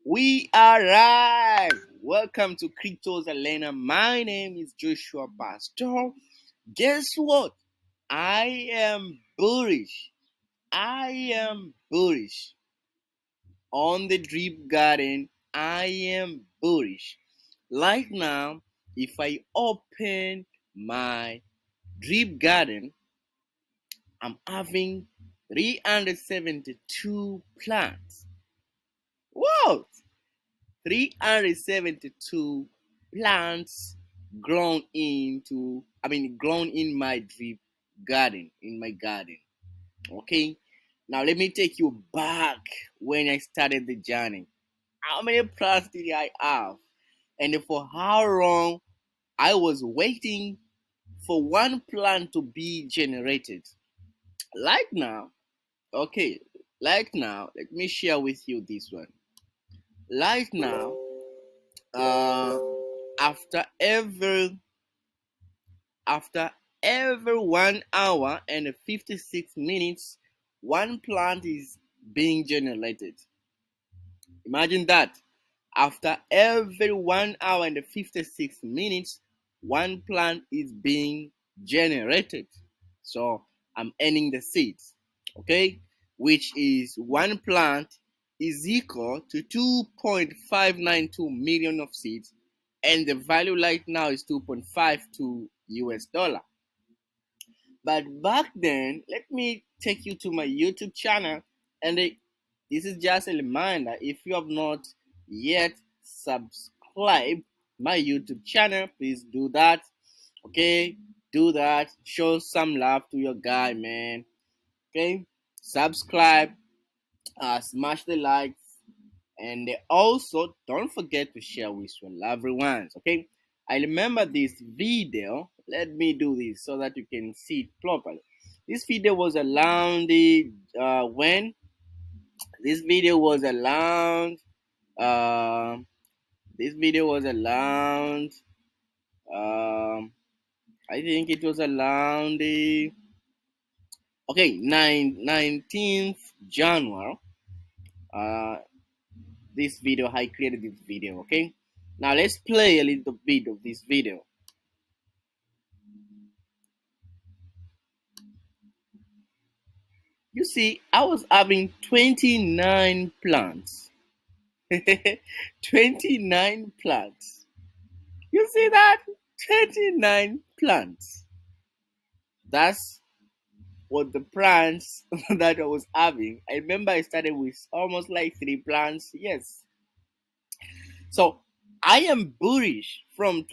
We are live. Welcome to Cryptos Arena. My name is Joshua Pastor. Guess what? I am bullish. I am bullish on the drip garden. I am bullish. Right now, if I open my drip garden, I'm having 372 plants. Whoa! 372 plants grown in my drip garden, in my garden. Okay, now let me take you back when I started the journey. How many plants did I have, and for how long I was waiting for one plant to be generated? Like now, okay, like now, let me share with you this one. Like now, uh, after after every 1 hour and 56 minutes, one plant is being generated. Imagine that. After every 1 hour and 56 minutes, one plant is being generated. So I'm earning the seeds, okay? Which is one plant is equal to 2.592 million of seeds, and the value right now is 2.52 US dollar. But back then, let me take you to my YouTube channel, and this is just a reminder. If you have not yet subscribed my YouTube channel, please do that. Okay, do that. Show some love to your guy, man. Okay, subscribe, smash the likes, and also don't forget to share with your loved ones. Okay, I remember this video. Let me do this so that you can see it properly. This video was around when this video was around uh, this video was around I think it was around the 19th January. uh this video, I created this video. Okay, now let's play a little bit of this video. You see, I was having 29 plants. 29 plants. You see that? 29 plants. That's what the plants that I was having. I remember I started with almost like 3 plants. Yes. So I am bullish from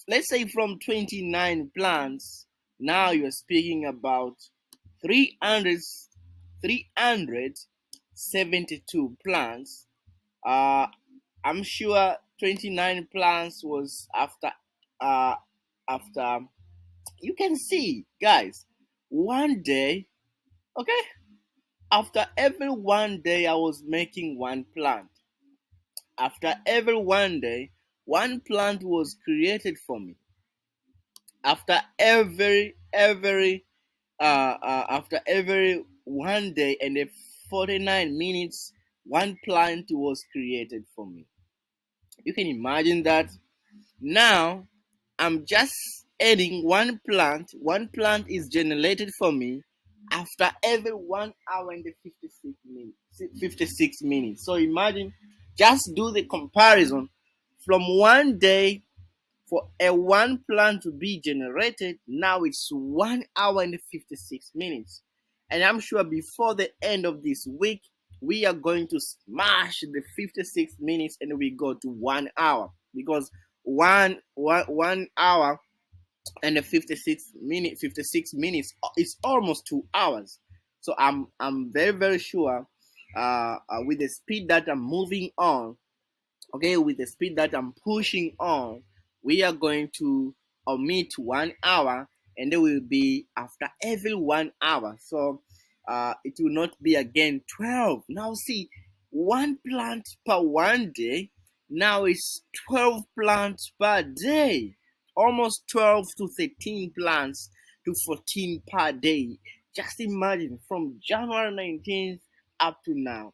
let's say from 29 plants. Now you're speaking about 300 372 plants. I'm sure 29 plants was uh after you can see, guys, one day. Okay, after every one day I was making one plant. After every one day, one plant was created for me. After after every one day and 49 minutes, one plant was created for me. You can imagine that. Now I'm just adding one plant. One plant is generated for me after every 1 hour and 56 minutes. So imagine, just do the comparison from one day for a one plant to be generated. Now it's 1 hour and 56 minutes. And I'm sure before the end of this week, we are going to smash the 56 minutes and we go to 1 hour, because one hour and 56 minutes is almost 2 hours. So I'm very sure, with the speed that I'm moving on, okay, with the speed that I'm pushing on, we are going to omit 1 hour, and there will be after every 1 hour. So it will not be again 12. Now see, one plant per one day. Now it's 12 plants per day. Almost 12 to 13 plants to 14 per day. Just imagine, from January 19th up to now.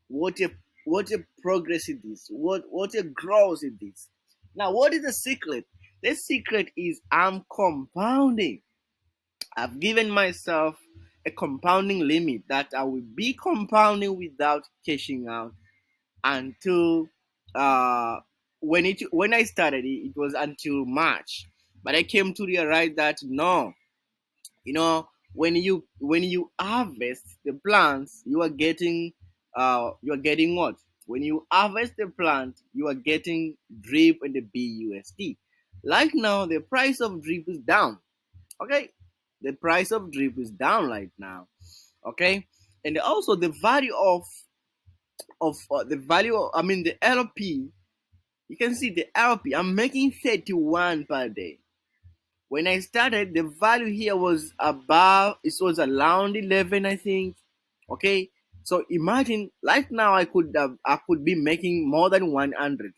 What a what a progress it is, what a growth it is. Now, what is the secret? The secret is I'm compounding. I've given myself a compounding limit that I will be compounding without cashing out until uh, when I started it, it was until March. But I came to realize that no, when you harvest the plants, you are getting what? When you harvest the plant, you are getting drip and the BUSD. Like now, the price of drip is down. Okay, the price of drip is down right now. Okay, and also the value of the value of, I mean the LP. You can see the LP. I'm making 31 per day. When I started, the value here was above. It was around 11, I think. Okay, so imagine right now I could be making more than 100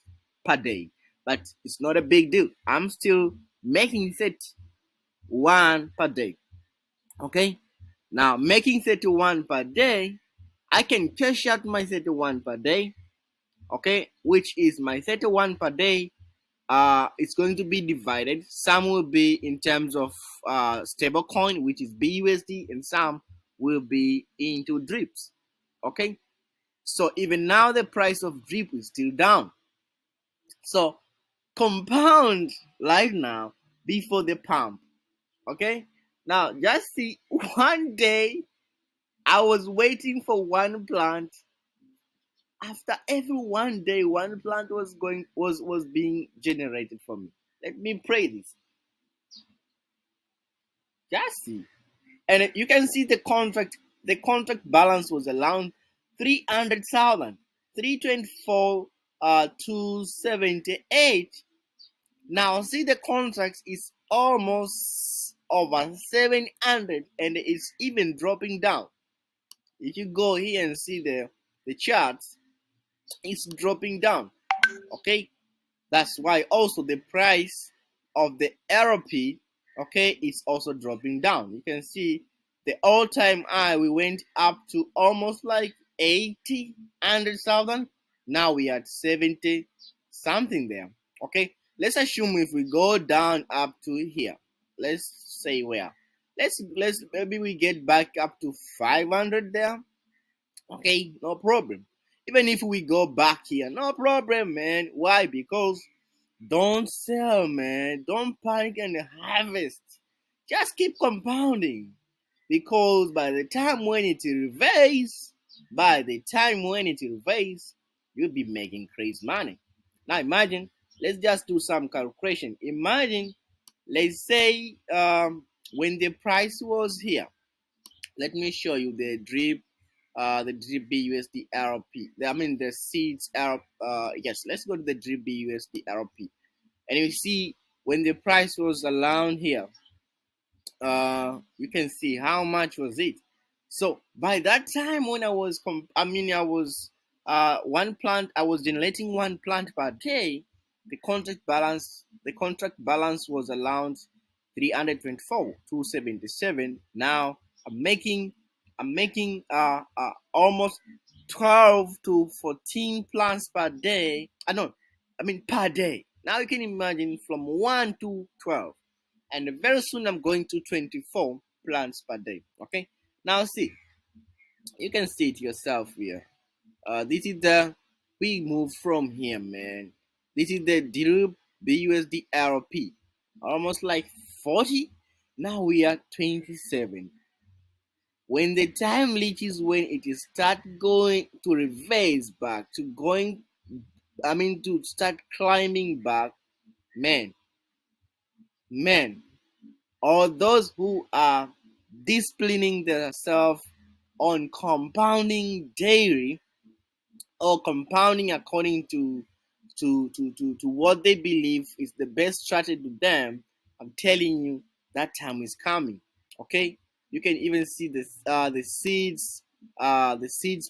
per day, but it's not a big deal. I'm still making 31 per day. Okay, now making 31 per day, I can cash out my 31 per day. Okay, which is my 31 per day. It's going to be divided. Some will be in terms of stable coin, which is BUSD, and some will be into drips. Okay, so even now the price of drip is still down. So compound right now before the pump. Okay, now just see, one day I was waiting for one plant. After every one day, one plant was being generated for me. Let me pray this. Just see. And you can see the contract balance was around 300,000, 324, 278. Now see, the contract is almost over 700 and it's even dropping down. If you go here and see the charts, it's dropping down. Okay, that's why also the price of the LP, okay, is also dropping down. You can see the all-time high, we went up to almost like 80, 100,000. Now we are at 70 something there. Okay, let's assume if we go down up to here, let's say where, let's maybe we get back up to 500 there. Okay, no problem. Even if we go back here, no problem, man. Why? Because don't sell, man. Don't panic and harvest. Just keep compounding. Because by the time when it reverses, you'll be making crazy money. Now imagine, let's just do some calculation. Imagine, let's say when the price was here. Let me show you the drip BUSD RP. I mean the seeds R. Yes, let's go to the drip BUSD RP, and you see when the price was around here, you can see how much was it. So by that time when I was one plant, I was generating one plant per day. The contract balance was around 324, 277. Now I'm making almost 12 to 14 plants per day. I know, I mean per day. Now you can imagine from 1 to 12, and very soon I'm going to 24 plants per day. Okay, now see, you can see it yourself here. This is the we move from here, man. This is the drip BUSD RP, almost like 40. Now we are 27. When the time reaches when it is start going to reverse back to going, I mean to start climbing back, man, man, or those who are disciplining themselves on compounding daily or compounding according to what they believe is the best strategy to them, I'm telling you that time is coming. Okay, you can even see the seeds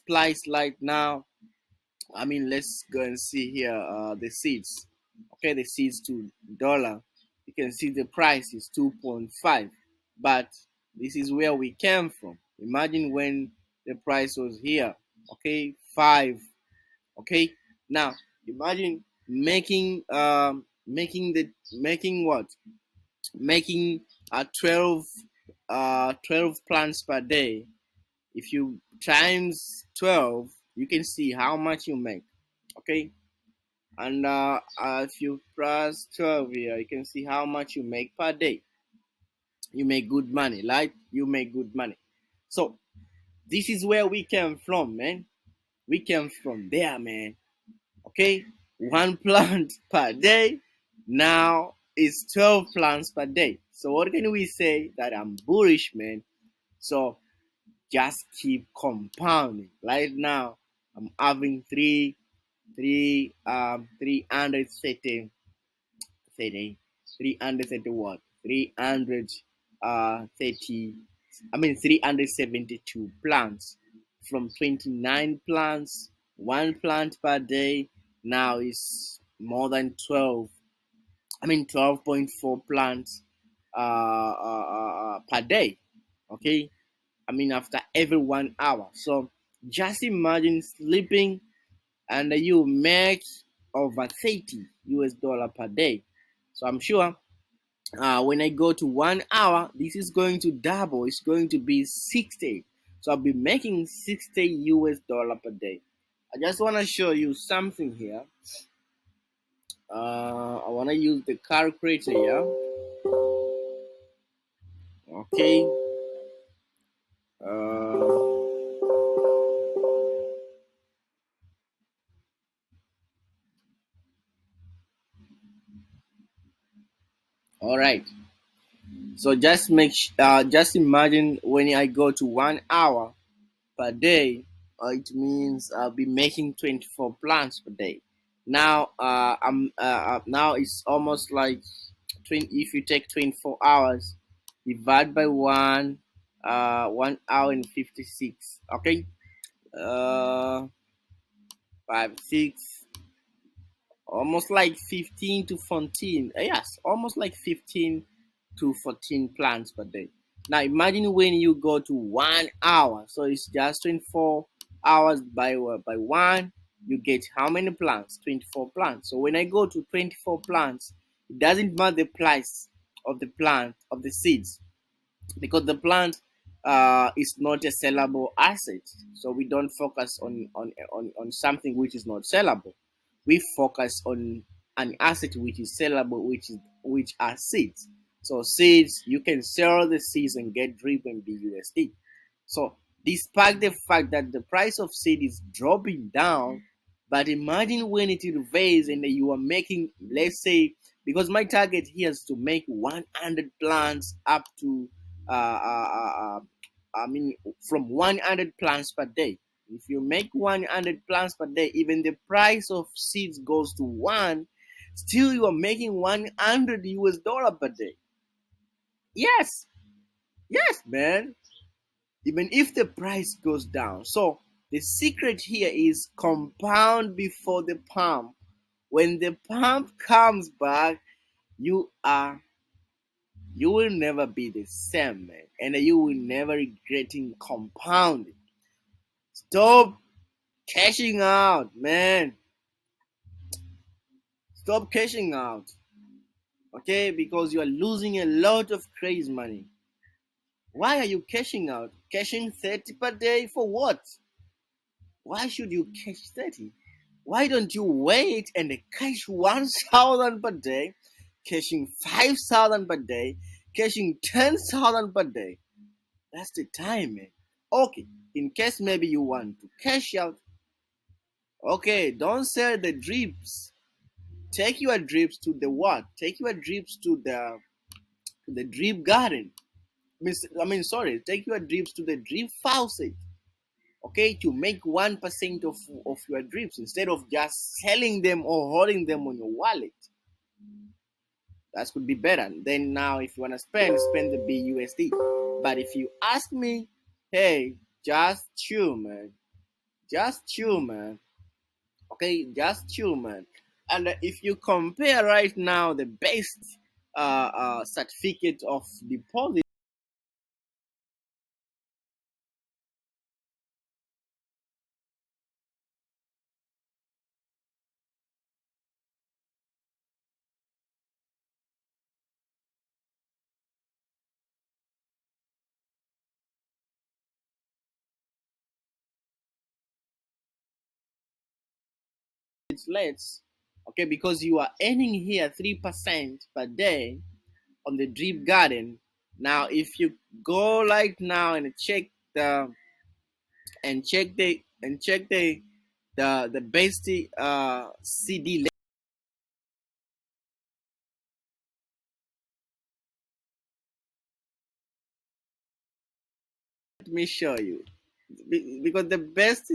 price right now. I mean, let's go and see here the seeds. Okay, the seeds to dollar. You can see the price is 2.5, but this is where we came from. Imagine when the price was here. Okay, 5. Okay, now imagine making what making 12 12 plants per day. If you times 12, you can see how much you make. Okay, and if you plus 12 here, you can see how much you make per day. You make good money, right? You make good money. So this is where we came from, man. We came from there, man. Okay, one plant per day. Now it's 12 plants per day. So what can we say? That I'm bullish, man. So just keep compounding. Right now, I'm having 330 330 what 300 30 I mean 372 plants from 29 plants, one plant per day. Now is more than 12, I mean 12.4 plants per day. Okay, I mean after every 1 hour. So just imagine sleeping and you make over 30 US dollar per day. So I'm sure when I go to 1 hour, this is going to double. It's going to be 60. So I'll be making 60 US dollar per day. I just want to show you something here. I want to use the calculator here. Okay. All right. So just imagine when I go to 1 hour per day, it means I'll be making 24 plants per day. Now, now it's almost like 20, if you take 24 hours, divide by 1 hour and 56. Okay, 5 6, almost like 15 to 14. Yes, almost like 15 to 14 plants per day. Now imagine when you go to 1 hour, so it's just 24 hours by one, you get how many plants? 24 plants. So when I go to 24 plants, it doesn't matter the price of the plant of the seeds, because the plant is not a sellable asset. So we don't focus on something which is not sellable. We focus on an asset which is sellable, which are seeds. So seeds, you can sell the seeds and get drip and BUSD. So despite the fact that the price of seed is dropping down, but imagine when it reverses and you are making, let's say, because my target here is to make 100 plants up to, uh, uh, uh, uh, I mean, from 100 plants per day. If you make 100 plants per day, even the price of seeds goes to one, still you are making 100 US dollar per day. Yes, yes, man. Even if the price goes down. So the secret here is compound before the pump. When the pump comes back, you are you will never be the same, man, and you will never regretting compounding. Stop cashing out, man. Stop cashing out, okay? Because you are losing a lot of crazy money. Why are you cashing out? Cashing 30 per day for what? Why should you cash 30? Why don't you wait and cash 1,000 per day, cashing 5,000 per day, cashing 10,000 per day? That's the time, man. Okay, in case maybe you want to cash out, okay, don't sell the drips. Take your drips to the what? Take your drips to the drip garden. Sorry, take your drips to the drip faucet. Okay, to make 1% of your drips instead of just selling them or holding them on your wallet. That could be better. Then now, if you want to spend the BUSD. But if you ask me, hey, just chill, man. Just chill, man. Okay, just chill, man. And if you compare right now the best certificate of deposit translates, okay, because you are earning here 3% per day on the drip garden. Now if you go like now and check the best CD, let me show you, because the best